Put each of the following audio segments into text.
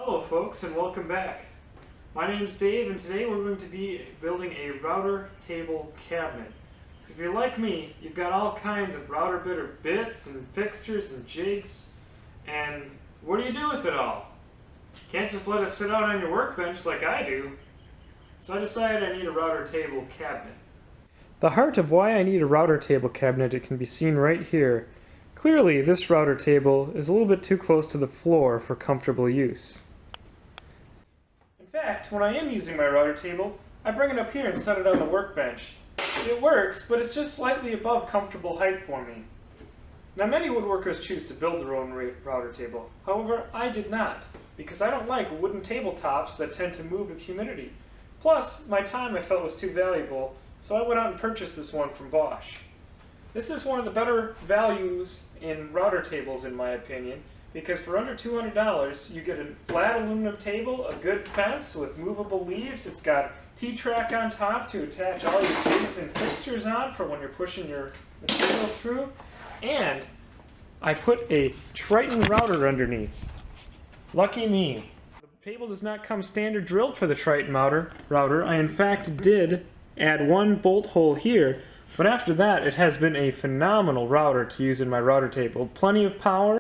Hello folks and welcome back. My name is Dave and today we're going to be building a router table cabinet. So if you're like me, you've got all kinds of router bits and fixtures and jigs, and what do you do with it all? Can't just let it sit out on your workbench like I do. So I decided I need a router table cabinet. The heart of why I need a router table cabinet, it can be seen right here. Clearly this router table is a little bit too close to the floor for comfortable use. In fact, when I am using my router table, I bring it up here and set it on the workbench. It works, but it's just slightly above comfortable height for me. Now many woodworkers choose to build their own router table. However, I did not, because I don't like wooden tabletops that tend to move with humidity. Plus, my time I felt was too valuable, so I went out and purchased this one from Bosch. This is one of the better values in router tables in my opinion, because for under $200 you get a flat aluminum table, a good fence with movable leaves. It's got T-track on top to attach all your jigs and fixtures on for when you're pushing your material through, and I put a Triton router underneath. Lucky me. The table does not come standard drilled for the Triton router. I in fact did add one bolt hole here, but after that it has been a phenomenal router to use in my router table. Plenty of power.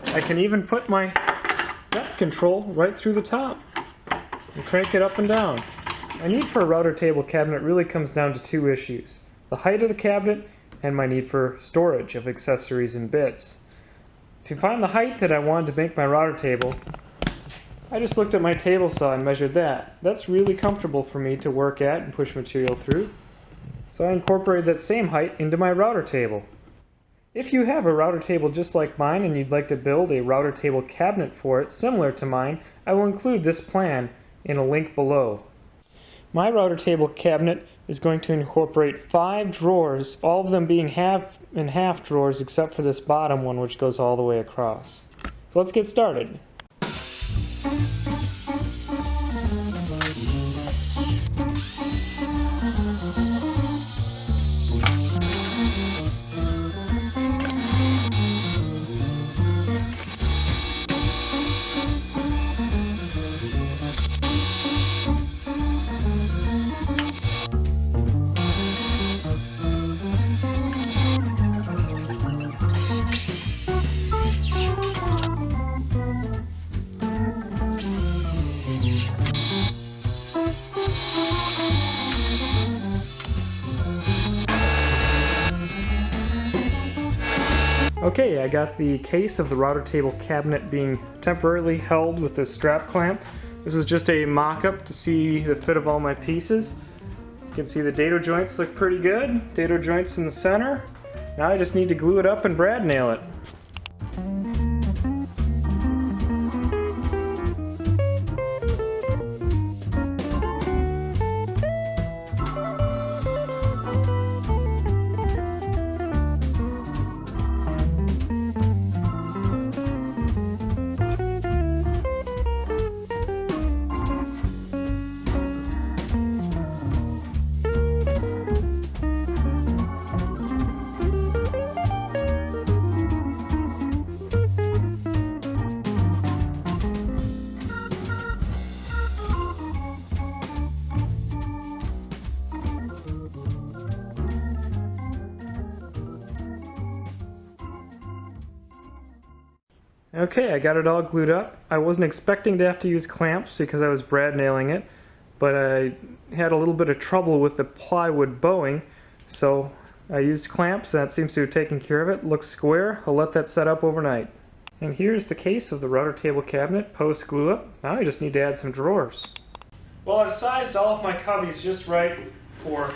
I can even put my depth control right through the top and crank it up and down. My need for a router table cabinet really comes down to two issues: the height of the cabinet and my need for storage of accessories and bits. To find the height that I wanted to make my router table, I just looked at my table saw and measured that. That's really comfortable for me to work at and push material through. So I incorporated that same height into my router table. If you have a router table just like mine and you'd like to build a router table cabinet for it similar to mine, I will include this plan in a link below. My router table cabinet is going to incorporate 5 drawers, all of them being half and half drawers except for this bottom one which goes all the way across. So let's get started. Okay, I got the case of the router table cabinet being temporarily held with this strap clamp. This was just a mock-up to see the fit of all my pieces. You can see the dado joints look pretty good. Dado joints in the center. Now I just need to glue it up and brad nail it. Okay, I got it all glued up. I wasn't expecting to have to use clamps because I was brad nailing it, but I had a little bit of trouble with the plywood bowing, so I used clamps and that seems to have taken care of it. Looks square. I'll let that set up overnight. And here's the case of the router table cabinet post glue up. Now I just need to add some drawers. Well, I've sized all of my cubbies just right for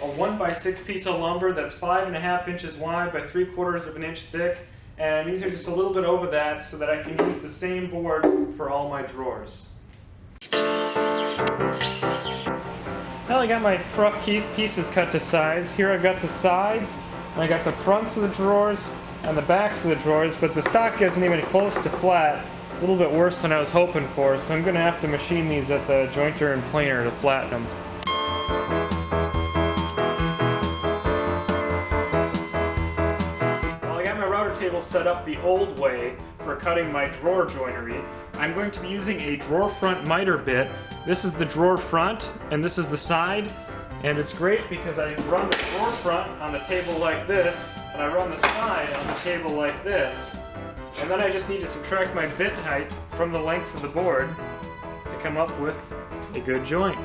a 1x6 piece of lumber that's 5.5 inches wide by 3/4 of an inch thick. And these are just a little bit over that so that I can use the same board for all my drawers. Now I got my rough pieces cut to size. Here I've got the sides, and I got the fronts of the drawers and the backs of the drawers, but the stock isn't even close to flat. A little bit worse than I was hoping for, so I'm going to have to machine these at the jointer and planer to flatten them. set up the old way for cutting my drawer joinery. I'm going to be using a drawer front miter bit. This is the drawer front and this is the side, and it's great because I run the drawer front on the table like this and I run the side on the table like this, and then I just need to subtract my bit height from the length of the board to come up with a good joint.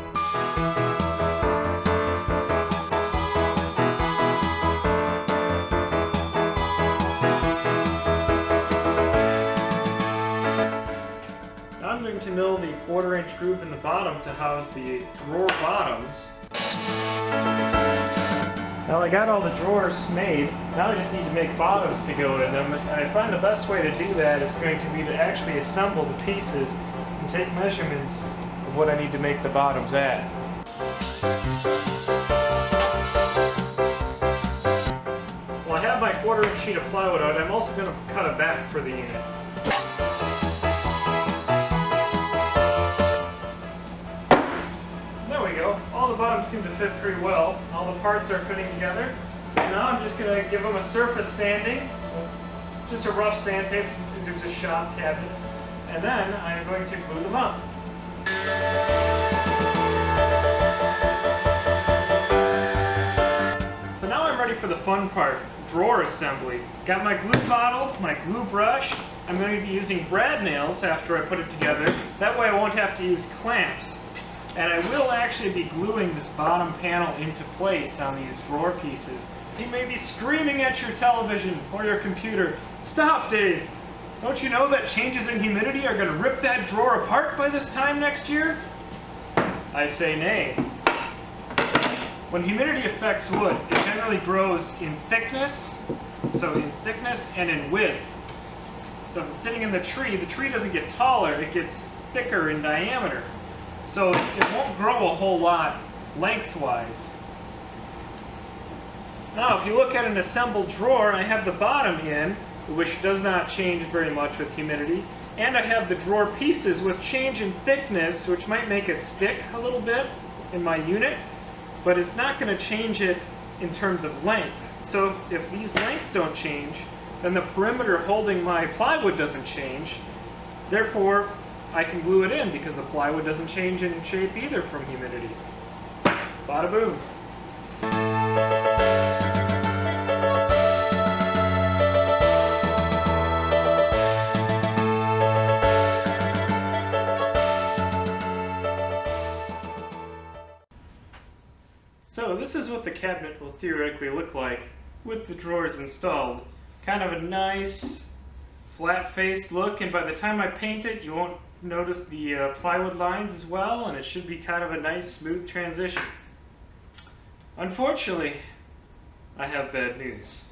I'm going to mill the 1/4 inch groove in the bottom to house the drawer bottoms. Now I got all the drawers made, now I just need to make bottoms to go in them, and I find the best way to do that is going to be to actually assemble the pieces and take measurements of what I need to make the bottoms at. Well, I have my 1/4 inch sheet of plywood out. I'm also going to cut a back for the unit. All the bottoms seem to fit pretty well. All the parts are fitting together. Now I'm just going to give them a surface sanding, just a rough sandpaper since these are just shop cabinets, and then I'm going to glue them up. So now I'm ready for the fun part, drawer assembly. Got my glue bottle, my glue brush. I'm going to be using brad nails after I put it together. That way I won't have to use clamps. And I will actually be gluing this bottom panel into place on these drawer pieces. You may be screaming at your television or your computer, "Stop, Dave! Don't you know that changes in humidity are going to rip that drawer apart by this time next year?" I say nay. When humidity affects wood, it generally grows in thickness, and in width. So if it's sitting in the tree doesn't get taller, it gets thicker in diameter. So it won't grow a whole lot lengthwise. Now if you look at an assembled drawer, I have the bottom in, which does not change very much with humidity, and I have the drawer pieces with change in thickness, which might make it stick a little bit in my unit, but it's not going to change it in terms of length. So if these lengths don't change, then the perimeter holding my plywood doesn't change. Therefore, I can glue it in because the plywood doesn't change in shape either from humidity. Bada boom. So this is what the cabinet will theoretically look like with the drawers installed. Kind of a nice flat-faced look, and by the time I paint it, you won't notice the plywood lines as well, and it should be kind of a nice smooth transition. Unfortunately, I have bad news.